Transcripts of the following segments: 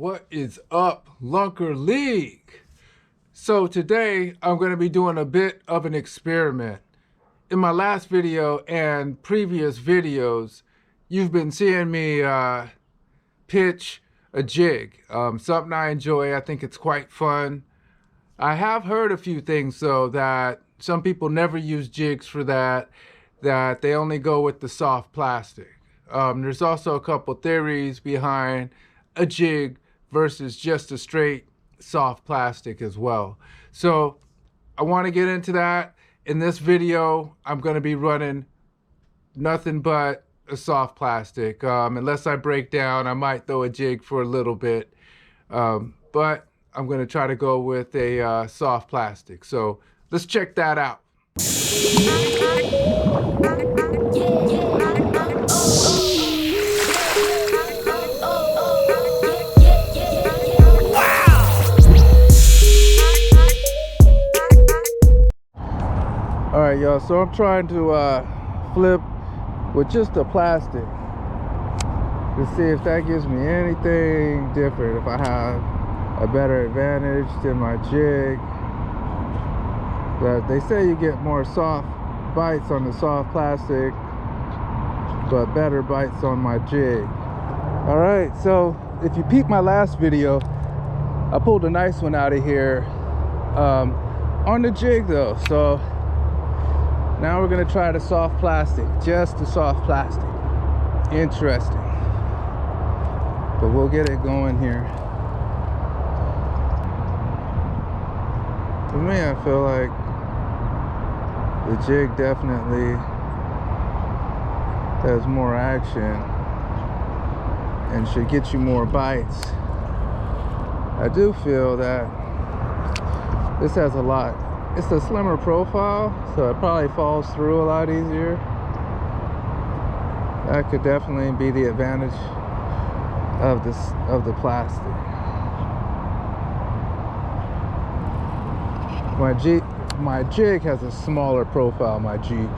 What is up, Lunker League? So today I'm going to be doing a bit of an experiment. In my last video and previous videos, you've been seeing me pitch a jig. Something I enjoy. I think it's quite fun. I have heard a few things though, that some people never use jigs for that they only go with the soft plastic. There's also a couple theories behind a jig versus just a straight soft plastic as well. So I want to get into that. In this video, I'm going to be running nothing but a soft plastic. Unless I break down, I might throw a jig for a little bit. But I'm going to try to go with a soft plastic. So let's check that out. All right, y'all, so I'm trying to flip with just a plastic to see if that gives me anything different, if I have a better advantage than my jig. But they say you get more soft bites on the soft plastic, but better bites on my jig. All right, so if you peep my last video, I pulled a nice one out of here on the jig though. So now we're gonna try the soft plastic, just the soft plastic. Interesting, but we'll get it going here. For me, I feel like the jig definitely has more action and should get you more bites. I do feel that this has a lot. It's a slimmer profile, so it probably falls through a lot easier. That could definitely be the advantage of the plastic. My jig has a smaller profile, my Jeep.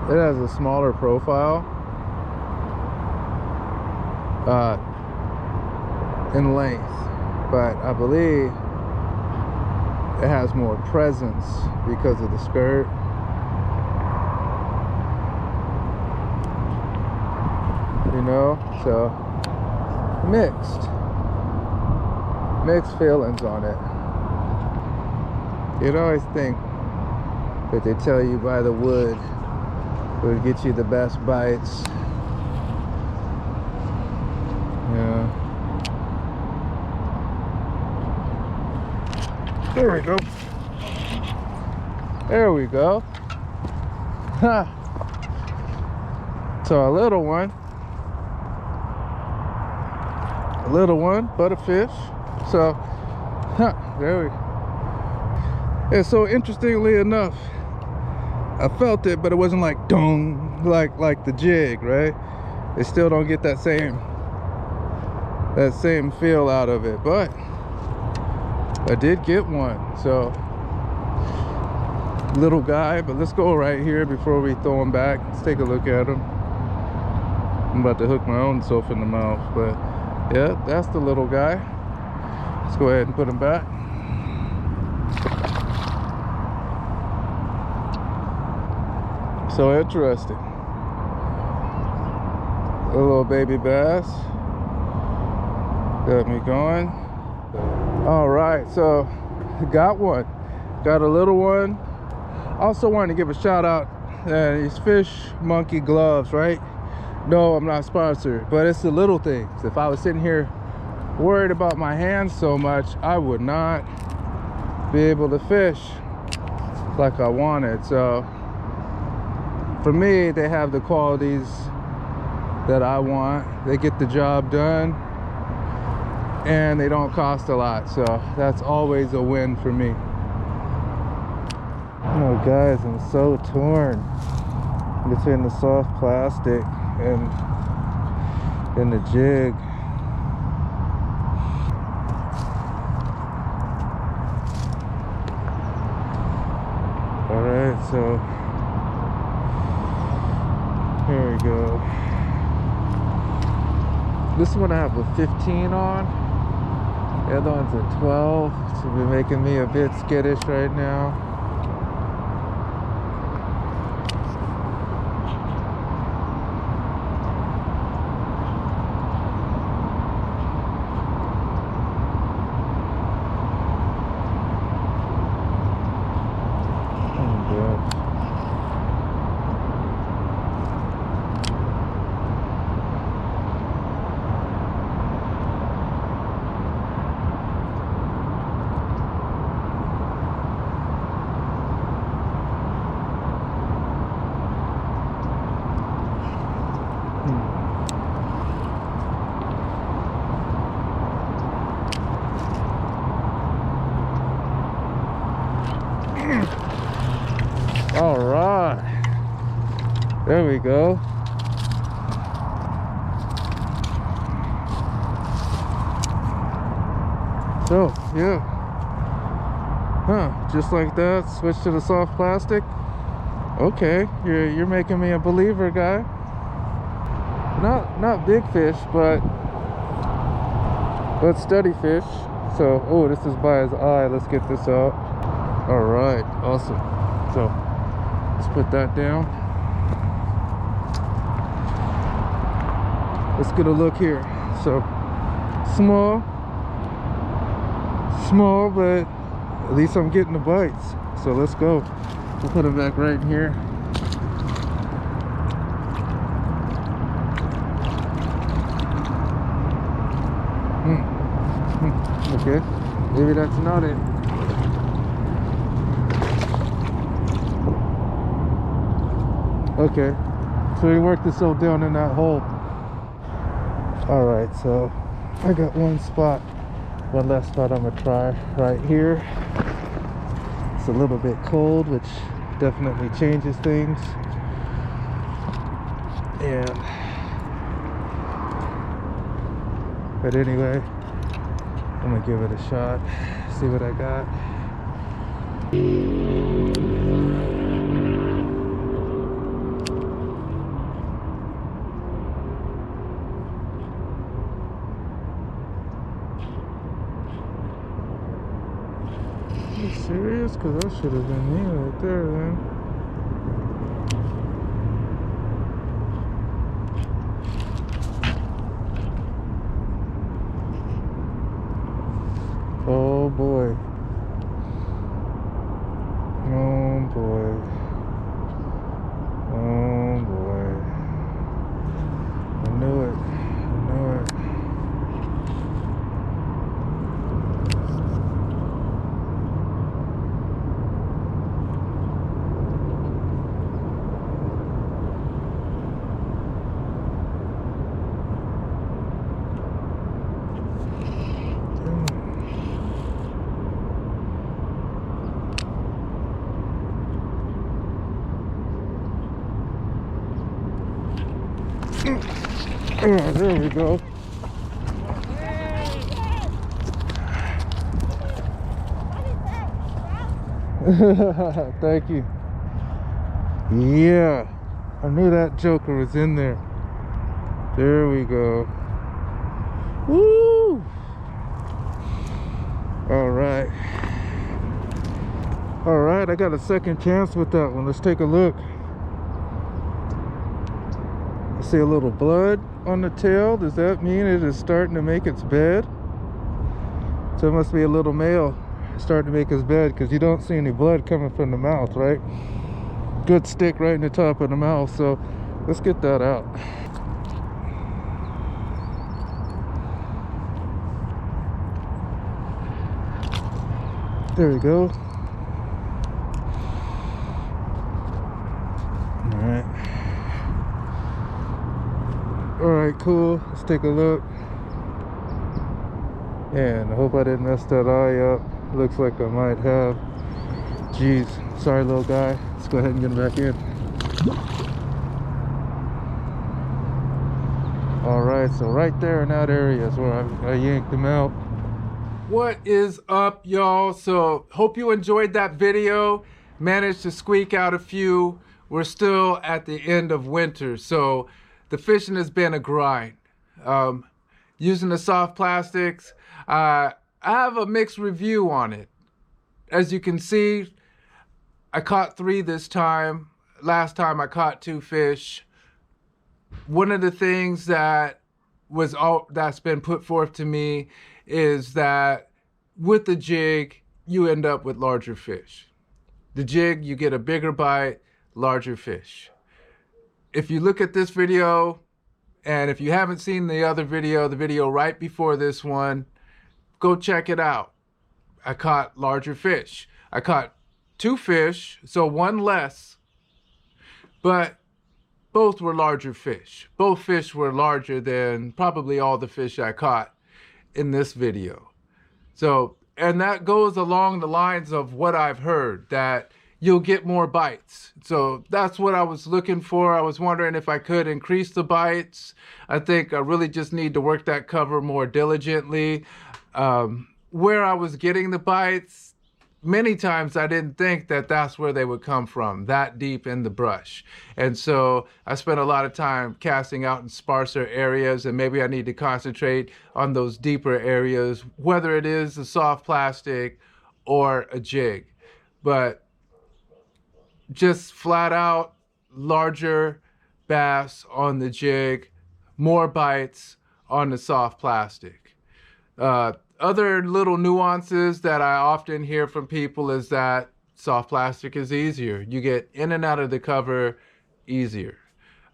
It has a smaller profile in length, but I believe it has more presence because of the skirt. You know, so mixed feelings on it. You'd always think that they tell you by the wood would get you the best bites. Yeah. There we go. There we go. Huh. So a little one, but a fish. So, there we go. And so interestingly enough, I felt it, but it wasn't like dong, like the jig, right? They still don't get that same feel out of it, but I did get one. So little guy, but let's go right here before we throw him back. Let's take a look at him. I'm about to hook my own self in the mouth, but yeah, that's the little guy. Let's go ahead and put him back. So interesting. A little baby bass. Got me going. All right, so got one. Got a little one. Also wanted to give a shout out these Fish Monkey gloves, right? No, I'm not sponsored, but it's the little things. If I was sitting here worried about my hands so much, I would not be able to fish like I wanted. So for me, they have the qualities that I want. They get the job done and they don't cost a lot. So that's always a win for me. Oh guys, I'm so torn between the soft plastic and the jig. All right, so There we go. This one I have a 15 on. The other one's a 12. So they're making me a bit skittish right now. All right, there we go. So yeah, just like that, switch to the soft plastic. Okay, you're making me a believer, guy. Not big fish, but steady fish. So, oh, this is by his eye. Let's get this out. All right, awesome. So let's put that down. Let's get a look here. So small, but at least I'm getting the bites. So let's go. We'll put them back right in here. Okay, maybe that's not it. Okay, so we worked this all down in that hole. All right, so I got one last spot I'm gonna try right here. It's a little bit cold, which definitely changes things. But anyway, I'm gonna give it a shot, see what I got. Are you serious? Because that should have been me right there then. Oh boy. Oh boy. Oh boy. I knew it. I knew it. Oh, there we go. Thank you. Yeah, I knew that joker was in there. There we go. Woo! All right. All right, I got a second chance with that one. Let's take a look. I see a little blood on the tail. Does that mean it is starting to make its bed? So it must be a little male starting to make his bed, because you don't see any blood coming from the mouth, right? Good stick right in the top of the mouth. So let's get that out. There we go. All right. All right, cool. Let's take a look. And I hope I didn't mess that eye up. Looks like I might have. Jeez, sorry little guy. Let's go ahead and get him back in. All right, so right there in that area is where I yanked him out. What is up, y'all? So hope you enjoyed that video. Managed to squeak out a few we're still at the end of winter, so the fishing has been a grind. Using the soft plastics, I have a mixed review on it. As you can see, I caught 3 this time. Last time I caught 2 fish. One of the things that's been put forth to me is that with the jig, you end up with larger fish. The jig, you get a bigger bite, larger fish. If you look at this video, and if you haven't seen the other video, the video right before this one, go check it out. I caught larger fish. I caught 2 fish, so 1 less, but both were larger fish. Both fish were larger than probably all the fish I caught in this video. So, and that goes along the lines of what I've heard, that you'll get more bites. So that's what I was looking for. I was wondering if I could increase the bites. I think I really just need to work that cover more diligently. Where I was getting the bites, many times I didn't think that that's where they would come from, that deep in the brush. And so I spent a lot of time casting out in sparser areas, and maybe I need to concentrate on those deeper areas, whether it is a soft plastic or a jig. But just flat out larger bass on the jig, more bites on the soft plastic. Other little nuances that I often hear from people is that soft plastic is easier. You get in and out of the cover easier.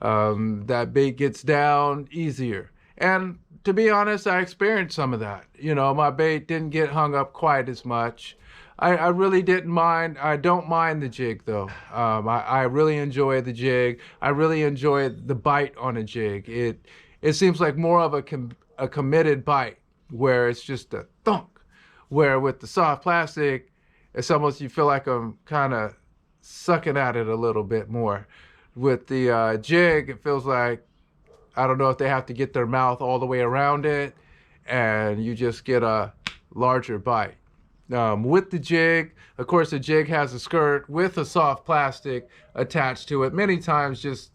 That bait gets down easier. And to be honest, I experienced some of that. You know, my bait didn't get hung up quite as much. I really didn't mind. I don't mind the jig though. I really enjoy the jig. I really enjoy the bite on a jig. It seems like more of a committed bite, where it's just a thunk. Where with the soft plastic, it's almost, you feel like I'm kind of sucking at it a little bit more. With the jig, it feels like, I don't know if they have to get their mouth all the way around it, and you just get a larger bite. With the jig, of course, the jig has a skirt with a soft plastic attached to it. Many times just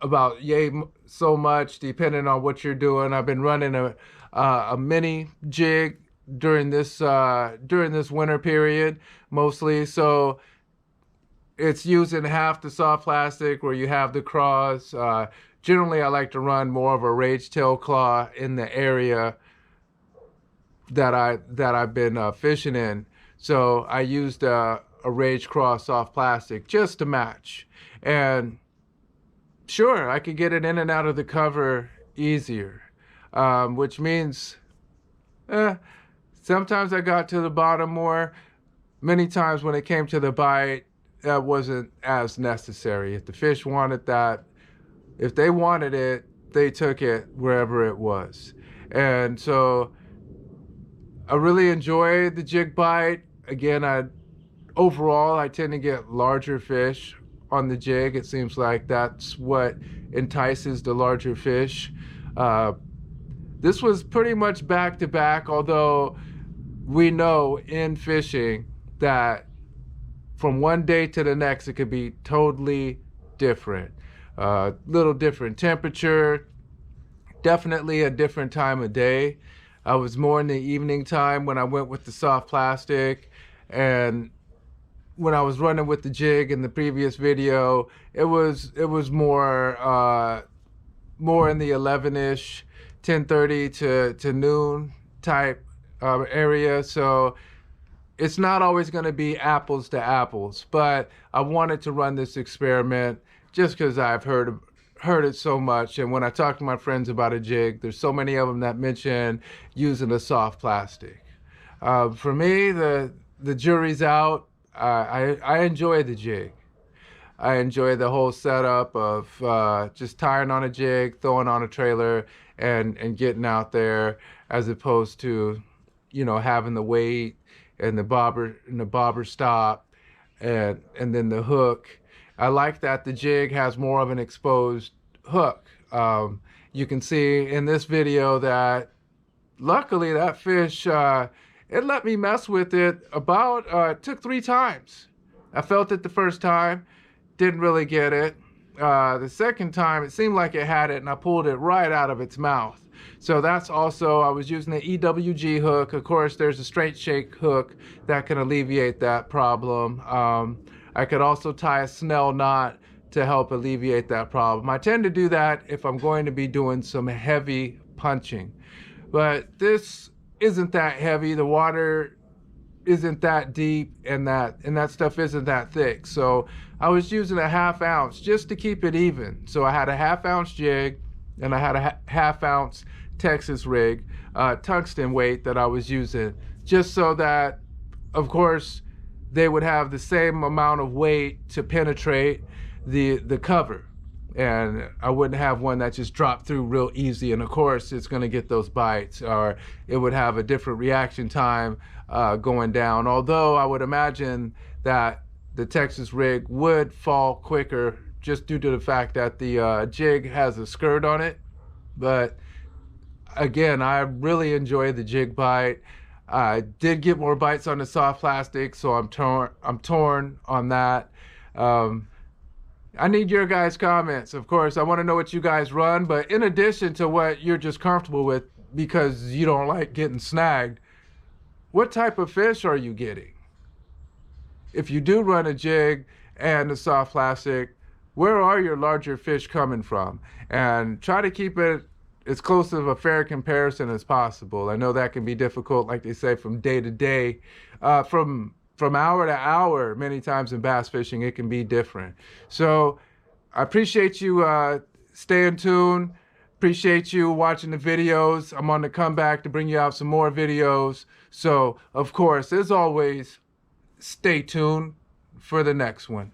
about yay so much, depending on what you're doing. I've been running a mini jig during this winter period mostly, so it's using half the soft plastic where you have the claws. Generally, I like to run more of a rage tail claw in the area that I've been fishing in. So I used a rage claw soft plastic just to match. And sure, I could get it in and out of the cover easier, which means sometimes I got to the bottom more. Many times when it came to the bite, that wasn't as necessary. If the fish wanted that, if they wanted it, they took it wherever it was. And so I really enjoy the jig bite. Again, overall, I tend to get larger fish on the jig. It seems like that's what entices the larger fish. This was pretty much back to back, although we know in fishing that from one day to the next, it could be totally different. Little different temperature, definitely a different time of day. I was more in the evening time when I went with the soft plastic, and when I was running with the jig in the previous video, it was more in the 11-ish, 10:30 to noon type area. So it's not always going to be apples to apples, but I wanted to run this experiment just because I've heard it so much. And when I talk to my friends about a jig, there's so many of them that mention using a soft plastic. For me, the jury's out. I enjoy the jig. I enjoy the whole setup of just tying on a jig, throwing on a trailer, and getting out there, as opposed to, you know, having the weight and the bobber stop and then the hook. I like that the jig has more of an exposed hook. You can see in this video that luckily that fish, it let me mess with it about, it took 3 times. I felt it the first time, didn't really get it. The second time, it seemed like it had it, and I pulled it right out of its mouth. So that's also, I was using the EWG hook. Of course, there's a straight shake hook that can alleviate that problem. I could also tie a snell knot to help alleviate that problem. I tend to do that if I'm going to be doing some heavy punching. But this isn't that heavy. The water isn't that deep, and that stuff isn't that thick. So I was using a 1/2 ounce just to keep it even. So I had a 1/2 ounce jig, and I had a 1/2 ounce Texas rig, tungsten weight that I was using, just so that, of course, they would have the same amount of weight to penetrate the cover, and I wouldn't have one that just dropped through real easy. And of course, it's going to get those bites, or it would have a different reaction time going down. Although I would imagine that the Texas rig would fall quicker just due to the fact that the jig has a skirt on it. But again, I really enjoy the jig bite. I did get more bites on the soft plastic, so I'm torn on that. I need your guys' comments. Of course, I want to know what you guys run, but in addition to what you're just comfortable with because you don't like getting snagged, what type of fish are you getting? If you do run a jig and a soft plastic, where are your larger fish coming from? And try to keep it as close to a fair comparison as possible. I know that can be difficult, like they say, from day to day, from hour to hour. Many times in bass fishing, it can be different. So I appreciate you staying tuned. Appreciate you watching the videos. I'm on the comeback to bring you out some more videos. So, of course, as always, stay tuned for the next one.